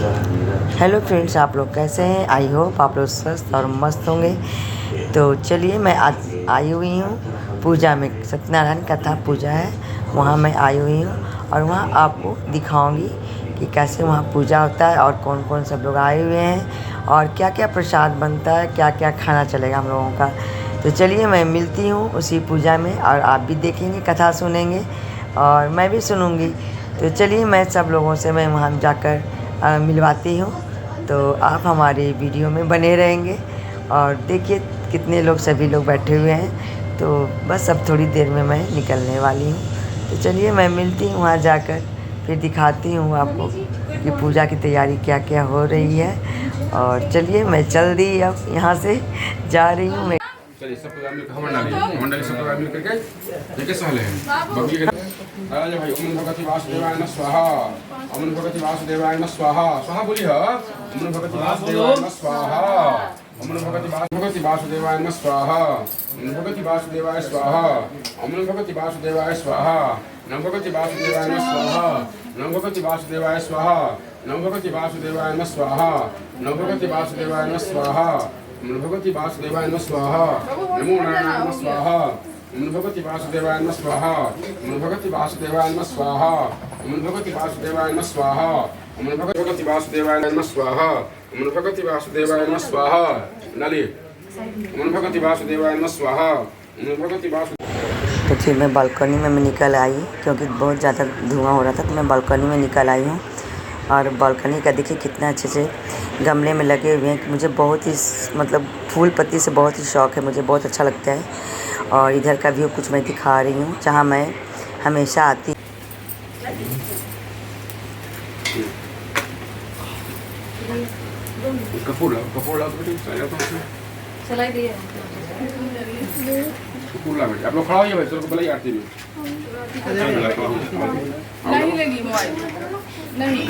Hello friends, आप लोग कैसे हैं? आई होप आप लोग स्वस्थ और मस्त होंगे। तो चलिए, मैं आज आई हुई हूँ पूजा में। सत्यनारायण कथा पूजा है, वहाँ मैं आई हुई हूँ और वहाँ आपको दिखाऊंगी कि कैसे वहाँ पूजा होता है और कौन कौन सब लोग आए हुए हैं और क्या क्या प्रसाद बनता है, क्या क्या खाना चलेगा हम लोगों का। तो चलिए, मैं मिलती हूँ उसी पूजा में और आप भी देखेंगे, कथा सुनेंगे और मैं भी सुनूंगी। तो चलिए, मैं सब लोगों से मैं वहाँ जाकर मिलवाती हूँ। तो आप हमारी वीडियो में बने रहेंगे और देखिए कितने लोग, सभी लोग बैठे हुए हैं। तो बस अब थोड़ी देर में मैं निकलने वाली हूँ। तो चलिए, मैं मिलती हूँ वहाँ जाकर, फिर दिखाती हूँ आपको कि पूजा की तैयारी क्या क्या हो रही है। और चलिए, मैं चल दी अब यहाँ से जा रही हूँ मैं। चलिए सब परिवार मिलकर मंडली सब परिवार मिलकर के देखे सहले हैं बबली के राजा भाई ओम भगवती वासुदेवाय नमः स्वाहा। ओम भगवती वासुदेवाय नमः स्वाहा। स्वाहा बोली है ओम भगवती वासुदेवाय नमः स्वाहा। ओम भगवती वासुदेवाय नमः स्वाहा। ओम भगवती वासुदेवाय स्वाहा। ओम भगवती वासुदेवाय स्वाहा। नम भगवती वासुदेवाय नमः स्वाहा। नम भगवती वासुदेवाय स्वाहा। नम भगवती वासुदेवाय नमः स्वाहा। नम भगवती वासुदेवाय नमः स्वाहा। ओम भगवती वासुदेवाय नमः स्वाहा। नमो नारायणाय नमः स्वाहा। ओम भगवती वासुदेवाय नमः स्वाहा। ओम भगवती वासुदेवाय नमः स्वाहा। ओम भगवती वासुदेवाय नमः स्वाहा। ओम भगवती वासुदेवाय नमः स्वाहा। ओम भगवती वासुदेवाय नमः स्वाहा। नाली ओम भगवती वासुदेवाय नमः स्वाहा। ओम भगवती वासु। तो फिर मैं बालकनी में निकल आई क्योंकि बहुत ज़्यादा धुआं हो रहा था। तो मैं बालकनी में निकल आई हूँ और बालकनी का देखिए कितना अच्छे से गमले में लगे हुए हैं कि मुझे बहुत ही मतलब फूल पत्ती से बहुत ही शौक़ है, मुझे बहुत अच्छा लगता है। और इधर का व्यू कुछ मैं दिखा रही हूँ जहाँ मैं हमेशा आती। कपूर चलाई दिए बेटे आप लोग खड़ा होइए भाई, चलो बुलाई आरती में नहीं लगी मोबाइल नहीं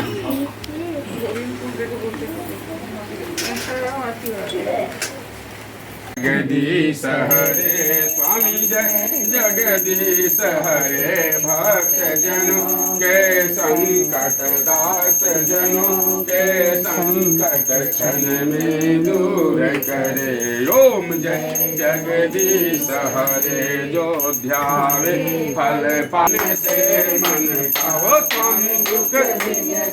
जगदीश हरे स्वामी जय जगदीश हरे भक्त जनों के संकट दास जनों के संकट क्षण में दूर करे। ओम जय जगदीश हरे जो ध्यावे फल पाने से मन का हो स्वामी दुख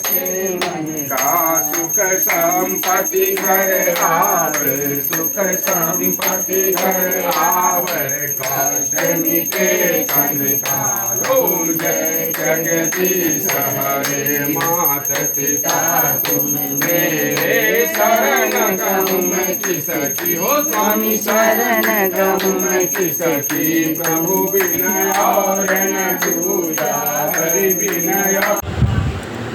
से मन का सुख संपत्ति घर आवे। सुख संपत्ति घर आवे कष्ट मिटे तन का। ओम जय जगदीश हरे मात पिता तुम मेरे शरण गम की सखी हो स्वामी शरण गम की सखी। प्रभु विनय और न दूजा हरि विनय।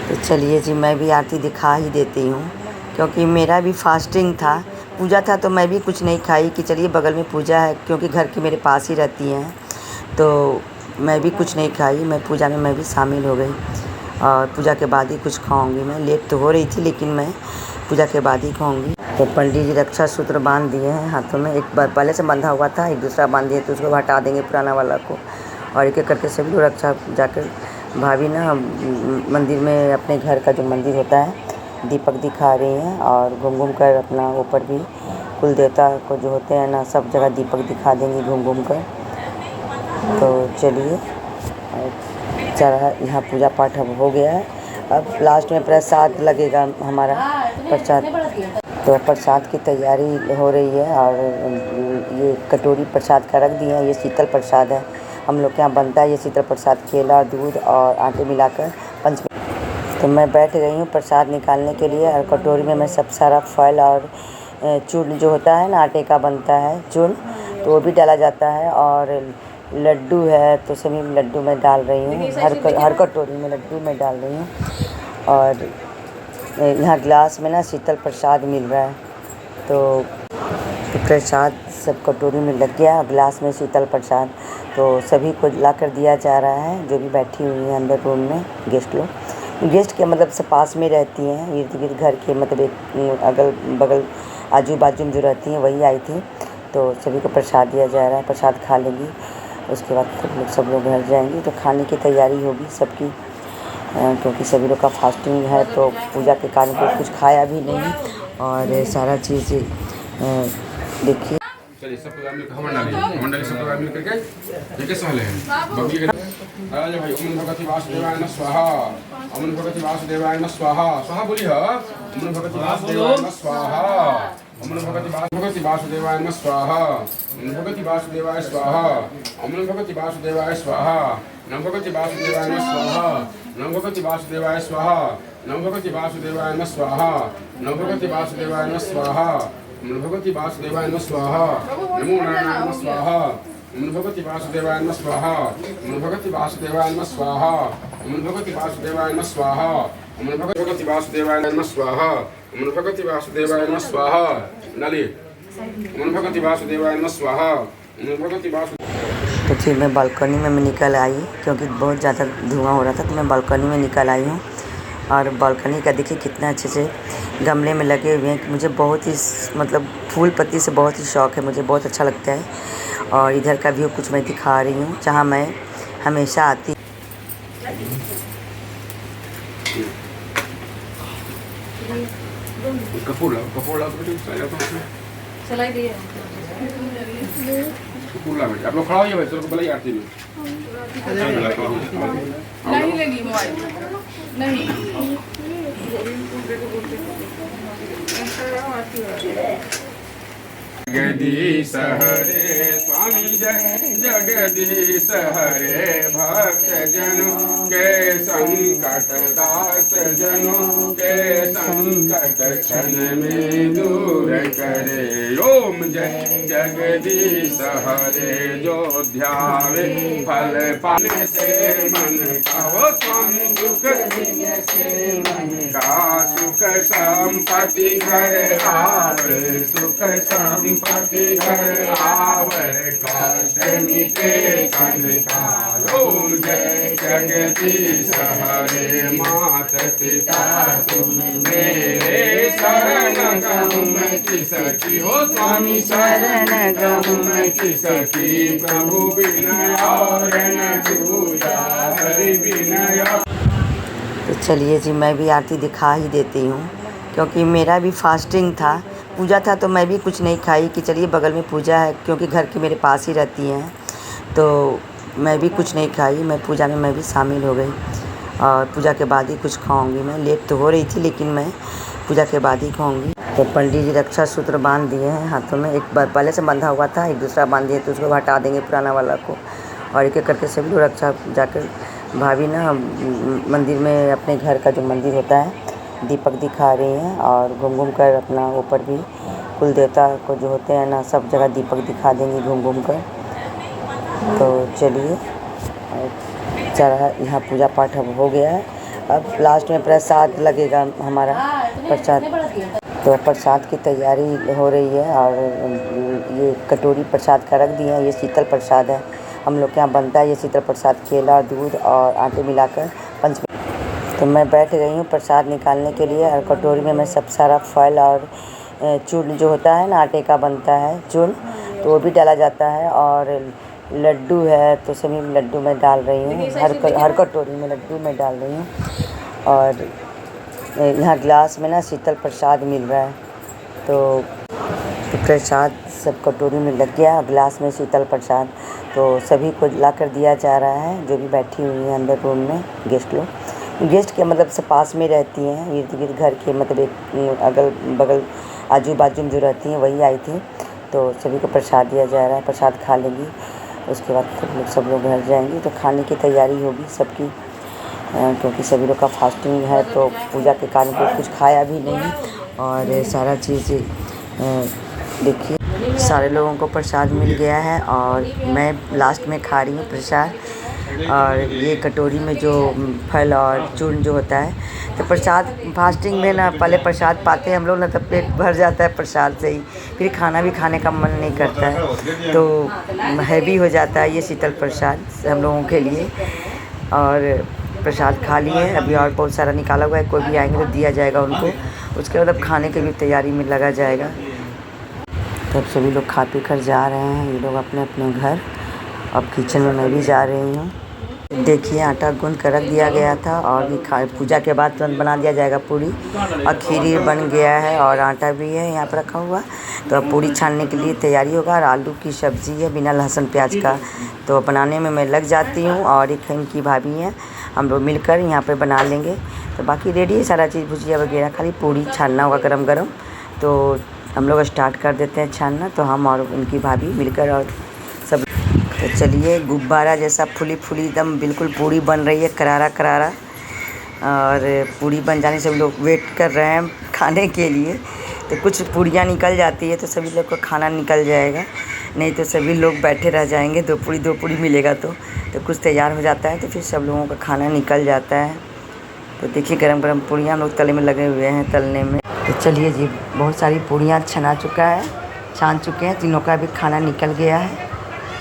तो चलिए जी, मैं भी आरती दिखा ही देती हूँ क्योंकि मेरा भी फास्टिंग था, पूजा था तो मैं भी कुछ नहीं खाई कि चलिए बगल में पूजा है, क्योंकि घर के मेरे पास ही रहती हैं तो मैं भी कुछ नहीं खाई। मैं पूजा में मैं भी शामिल हो गई और पूजा के बाद ही कुछ खाऊंगी। मैं लेट तो हो रही थी लेकिन मैं पूजा के बाद ही खाऊंगी। तो पंडित जी रक्षा सूत्र बांध दिए हैं हाथों में, एक बार पहले से बंधा हुआ था, एक दूसरा बांध दिए तो उसको हटा देंगे पुराना वाला को। और एक एक करके सभी लोग रक्षा जाकर भाभी ना मंदिर में, अपने घर का जो मंदिर होता है, दीपक दिखा रही हैं और घूम घूम कर अपना ऊपर भी कुल देवता को जो होते हैं ना, सब जगह दीपक दिखा देंगी घूम घूम कर। तो चलिए, सारा यहाँ पूजा पाठ अब हो गया है। अब लास्ट में प्रसाद लगेगा हमारा प्रसाद। तो प्रसाद की तैयारी हो रही है और ये कटोरी प्रसाद का रख दिया है। ये शीतल प्रसाद है, हम लोग के यहाँ बनता है ये शीतल प्रसाद, केला दूध और आटे मिलाकर पंच। तो मैं बैठ गई हूँ प्रसाद निकालने के लिए और कटोरी में मैं सब सारा फल और चूर्ण जो होता है ना, आटे का बनता है चूर्ण, तो वो भी डाला जाता है। और लड्डू है तो सभी लड्डू मैं डाल रही हूँ, हर कटोरी में लड्डू मैं डाल रही हूँ। और यहाँ गिलास में ना शीतल प्रसाद मिल रहा है, तो प्रसाद सब कटोरी में लग गया, गिलास में शीतल प्रसाद तो सभी को ला कर दिया जा रहा है। जो भी बैठी हुई हैं अंदर रूम में गेस्ट लोग, गेस्ट के मतलब से पास में रहती हैं, इर्द गिर्द घर के मतलब एक अगल बगल आजू बाजू में जो रहती हैं वही आई थी। तो सभी को प्रसाद दिया जा रहा है, प्रसाद खा लेंगी उसके बाद सब लोग घर जाएंगे। तो खाने की तैयारी होगी सबकी। क्योंकि सभी लोग का फास्टिंग है तो पूजा के कारण कोई कुछ खाया भी नहीं और सारा चीज़ देखिए। चलिए सब मिलकर हवन डाली सब मिल करके देखे सहले हैं बबली के राजा भाई ओम भगवती वासुदेवाय नमः स्वाहा ओम भगवती वासुदेवाय नमः स्वाहा स्वाहा बोली है ओम भगवती वासुदेवाय नमः स्वाहा ओम भगवती वासुदेवाय नमः स्वाहा ओम भगवती वासुदेवाय स्वाहा ओम भगवती वासुदेवाय स्वाहा नम भगवती वासुदेवाय नमः स्वाहा नम भगवती वासुदेवाय स्वाहा नम भगवती वासुदेवाय नमः स्वाहा नम भगवती वासुदेवाय नमः स्वाहा ओम भगवती वासुदेवाय नमः स्वाहा नमो नारायणाय नमः स्वाहा ओम भगवती वासुदेवाय नमः स्वाहा ओम भगवती वासुदेवाय नमः स्वाहा ओम भगवती वासुदेवाय नमः स्वाहा ओम भगवती वासुदेवाय नमः स्वाहा ओम भगवती वासुदेवाय नमः स्वाहा डालिए ओम भगवती वासुदेवाय नमः स्वाहा ओम भगवती वासु। तो फिर मैं बालकनी में निकल आई क्योंकि बहुत ज़्यादा धुआं हो रहा था तो मैं बालकनी में निकल आई हूँ। और बालकनी का देखिए कितना अच्छे से गमले में लगे हुए हैं। मुझे बहुत ही मतलब फूल पत्ती से बहुत ही शौक़ है, मुझे बहुत अच्छा लगता है। और इधर का व्यू कुछ मैं दिखा रही हूँ जहाँ मैं हमेशा आती। कपूर ला चलाई दिए कपूर ला बेटे आप लोग खड़ा होइए भाई चलो बुलाइए आरती में नहीं लगी मोबाइल नहीं जगदीश हरे स्वामी जय जगदीश हरे भक्त जनों के संकट दास जनों के संकट क्षण में दूर करे। ओम जय जगदीश हरे जो ध्यावे फल पाने से मन का हो स्वामी दुख देने से मन का सुख संपत्ति घर आवे सुख संपत्ति घर आवे कष्ट मिटे तन का। ओम जय जगदीश हरे मात पिता तुम मेरे शरण गहूँ मैं किसकी हो स्वामी शरण गहूँ मैं किसकी प्रभु विनय और न दूजा हरि विनय। तो चलिए जी मैं भी आरती दिखा ही देती हूँ क्योंकि मेरा भी फास्टिंग था, पूजा था तो मैं भी कुछ नहीं खाई कि चलिए बगल में पूजा है क्योंकि घर के मेरे पास ही रहती हैं तो मैं भी कुछ नहीं खाई। मैं पूजा में मैं भी शामिल हो गई और पूजा के बाद ही कुछ खाऊंगी। मैं लेट तो हो रही थी लेकिन मैं पूजा के बाद ही खाऊंगी। तो पंडित जी रक्षा सूत्र बांध दिए हैं हाथों में, एक बार पहले से बंधा हुआ था, एक दूसरा बांध दिए तो उसको हटा देंगे पुराना वाला को। और एक एक करके सभी लोग रक्षा जाकर भाभी ना मंदिर में अपने घर का जो मंदिर होता है दीपक दिखा रही हैं और घूम घूम कर अपना ऊपर भी कुल देवता को जो होते हैं ना सब जगह दीपक दिखा देंगे घूम घूम कर। तो चलिए चढ़ा यहाँ पूजा पाठ अब हो गया है। अब लास्ट में प्रसाद लगेगा हमारा प्रसाद, तो प्रसाद की तैयारी हो रही है। और ये कटोरी प्रसाद का रख दिया है, ये शीतल प्रसाद है हम लोग के यहाँ बनता है। ये शीतल प्रसाद केला दूध और आटे मिलाकर तो मैं बैठ गई हूँ प्रसाद निकालने के लिए। और कटोरी में मैं सब सारा फल और चूर्ण जो होता है ना आटे का बनता है चूर्ण तो वो भी डाला जाता है। और लड्डू है तो सभी लड्डू मैं डाल रही हूँ, हर कटोरी में लड्डू मैं डाल रही हूँ। और यहाँ गिलास में ना शीतल प्रसाद मिल रहा है तो प्रसाद सब कटोरी में लग गया, गिलास में शीतल प्रसाद तो सभी को ला कर दिया जा रहा है जो भी बैठी हुई हैं अंदर रूम में गेस्ट के मतलब से पास में रहती हैं इर्द गिर्द घर के मतलब एक अगल बगल आजू बाजू में जो रहती हैं वही आई थी तो सभी को प्रसाद दिया जा रहा है। प्रसाद खा लेंगी उसके बाद सब लोग घर जाएंगे तो खाने की तैयारी होगी सबकी क्योंकि सभी लोग का फास्टिंग है तो पूजा के कारण कोई कुछ खाया भी नहीं और सारा चीज़ देखिए सारे लोगों को प्रसाद मिल गया है और मैं लास्ट में खा रही हूँ प्रसाद। और ये कटोरी में जो फल और चूर्ण जो होता है तो प्रसाद फास्टिंग में ना पहले प्रसाद पाते हैं हम लोग ना तो पेट भर जाता है प्रसाद से ही, फिर खाना भी खाने का मन नहीं करता है तो हैवी हो जाता है ये शीतल प्रसाद हम लोगों के लिए। और प्रसाद खा लिए अभी और बहुत सारा निकाला हुआ है, कोई भी आएंगे तो दिया जाएगा उनको, उसके बाद अब खाने की भी तैयारी में लगा जाएगा। तब सभी लोग खा पी कर जा रहे हैं ये लोग अपने अपने घर। अब किचन में मैं भी जा रही हूँ। देखिए आटा गूंद कर रख दिया गया था और भी पूजा के बाद तुरंत बना दिया जाएगा पूरी। और खीर बन गया है और आटा भी है यहाँ पर रखा हुआ। तो अब पूरी छानने के लिए तैयारी होगा। और आलू की सब्ज़ी है बिना लहसुन प्याज का, तो बनाने में मैं लग जाती हूँ। और एक इनकी भाभी हैं, हम लोग मिलकर यहाँ पे बना लेंगे। तो बाकी रेडी है सारा चीज़, भुजिया वगैरह, खाली पूरी छानना होगा गरम गरम। तो हम लोग स्टार्ट कर देते हैं छानना। तो हम और उनकी भाभी मिलकर और सब। तो चलिए, गुब्बारा जैसा फूली फूली एकदम बिल्कुल पूरी बन रही है, करारा करारा। और पूरी बन जाने से हम लोग वेट कर रहे हैं खाने के लिए। तो कुछ पूरियाँ निकल जाती है तो सभी लोग को खाना निकल जाएगा, नहीं तो सभी लोग बैठे रह जाएंगे। दो पूरी मिलेगा तो कुछ तैयार हो जाता है तो फिर सब लोगों का खाना निकल जाता है। तो देखिए गरम गरम पूरियाँ हम लोग तले में लगे हुए हैं तलने में। तो चलिए जी, बहुत सारी पूरियाँ छान चुके हैं, तीनों का भी खाना निकल गया है।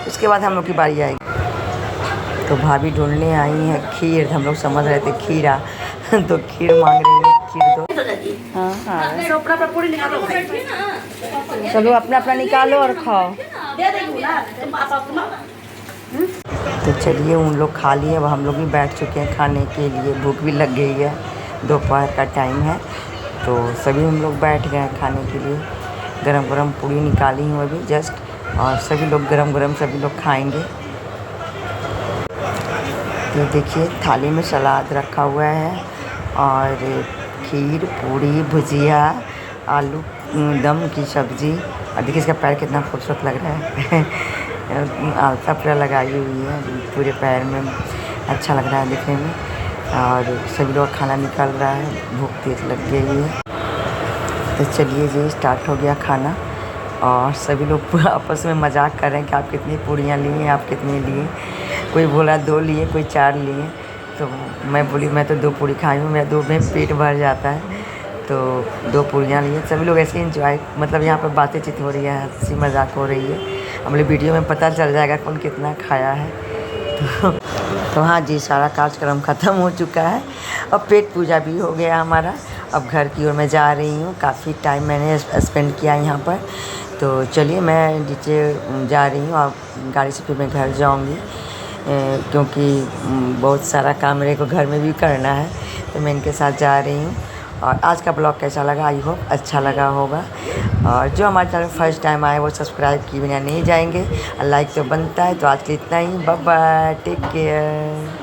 उसके बाद हम लोग की बारी आएगी। तो भाभी ढूंढने आई हैं खीर, हम लोग समझ रहे थे खीरा तो खीर मांग रही है, खीर दो। हाँ चलो अपना अपना निकालो और खाओ। तो चलिए, उन लोग खा लिए, अब हम लोग भी बैठ चुके हैं खाने के लिए। भूख भी लग गई है, दोपहर का टाइम है। तो सभी हम लोग बैठ गए हैं खाने के लिए। गरम गरम पूरी निकाली हूँ अभी जस्ट, और सभी लोग गरम गरम सभी लोग खाएंगे। तो देखिए थाली में सलाद रखा हुआ है और खीर, पूरी, भुजिया, आलू दम की सब्ज़ी। और देखिए इसका पैर कितना खूबसूरत लग रहा है आलता पूरा लगाई हुई है पूरे पैर में, अच्छा लग रहा है दिखने में। और सभी लोग खाना निकाल रहा है, भूख तेज लग गई है। तो चलिए जी, स्टार्ट हो गया खाना। और सभी लोग पूरा आपस में मजाक कर रहे हैं कि आप कितनी पूड़ियाँ लिए, आप कितनी लिए। कोई बोला 2 लिए, कोई 4 लिए। तो मैं बोली मैं तो 2 पूड़ी खाई हूँ, मेरा 2 में पेट भर जाता है। तो 2 पूड़ियाँ लिए। सभी लोग ऐसे ही इंजॉय, मतलब यहाँ पर बातचीत हो रही है, हंसी मजाक हो रही है। हमारे वीडियो में पता चल जाएगा कौन कितना खाया है। तो हाँ जी, सारा कार्यक्रम ख़त्म हो चुका है और पेट पूजा भी हो गया हमारा। अब घर की ओर मैं जा रही हूँ, काफ़ी टाइम मैंने स्पेंड किया यहाँ पर। तो चलिए मैं नीचे जा रही हूँ, अब गाड़ी से फिर मैं घर जाऊँगी, क्योंकि बहुत सारा काम मेरे को घर में भी करना है। तो मैं इनके साथ जा रही हूँ। और आज का ब्लॉग कैसा लगा, आई होप अच्छा लगा होगा। और जो हमारे चैनल फर्स्ट टाइम आए वो सब्सक्राइब किए बिना नहीं जाएंगे, और लाइक तो बनता है। तो आज के लिए इतना ही, बाय बाय, टेक केयर।